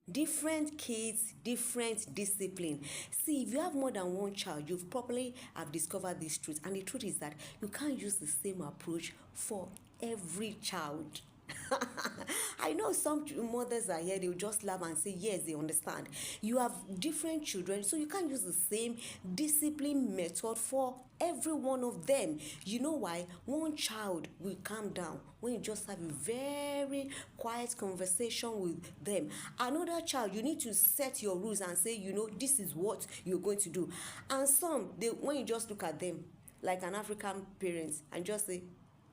Different kids, different discipline. See, if you have more than one child, you've probably have discovered this truth. And the truth is that you can't use the same approach for every child. I know some mothers are here, they will just laugh and say, yes, they understand. You have different children, so you can't use the same discipline method for every one of them. You know why? One child will calm down when you just have a very quiet conversation with them. Another child, you need to set your rules and say, this is what you're going to do. And some, when you just look at them like an African parent and just say,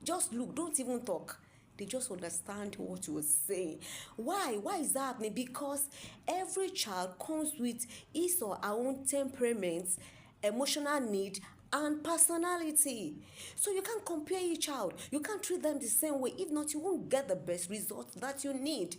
just look, don't even talk, they just understand what you were saying. Why is that happening? Because every child comes with his or her own temperament, emotional need, and personality. So you can't compare each child, you can't treat them the same way. If not, you won't get the best result that you need.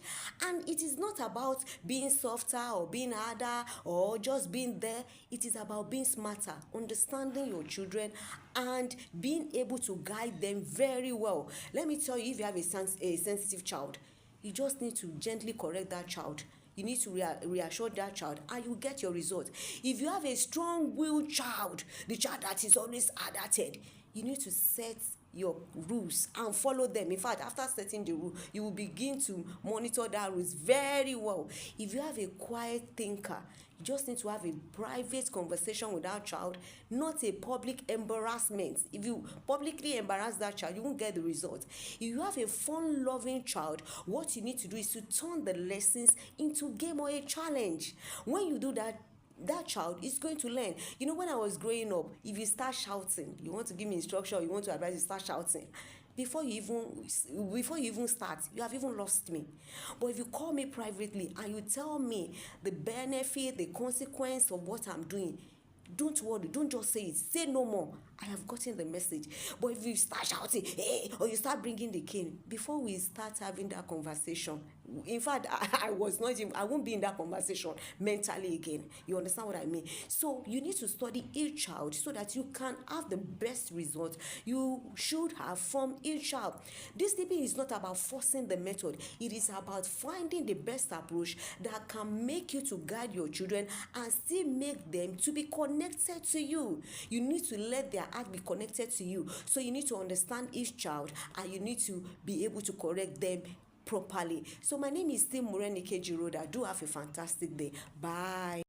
And it is not about being softer or being harder or just being there. It is about being smarter, understanding your children, and being able to guide them very well. Let me tell you, if you have a sensitive child, you just need to gently correct that child. You need to reassure that child, and you get your result. If you have a strong-willed child, the child that is always adapted, you need to set your rules and follow them. In fact, after setting the rule, you will begin to monitor that rules very well. If you have a quiet thinker, you just need to have a private conversation with that child, not a public embarrassment. If you publicly embarrass that child, you won't get the result. If you have a fun-loving child, what you need to do is to turn the lessons into game or a challenge. When you do that, that child is going to learn. When I was growing up, if you start shouting, you want to give me instruction, you want to advise, you start shouting. Before you even start, you have even lost me. But if you call me privately and you tell me the benefit, the consequence of what I'm doing, don't worry, don't just say it, say no more. I have gotten the message. But if you start shouting, hey, or you start bringing the cane, before we start having that conversation, in fact, I won't be in that conversation mentally again. You understand what I mean? So you need to study each child so that you can have the best result you should have from each child. Discipline is not about forcing the method. It is about finding the best approach that can make you to guide your children and still make them to be connected to you. You need to let their heart be connected to you. So you need to understand each child, and you need to be able to correct them properly. So my name is still Ltd-GraceVine. Do have a fantastic day. Bye.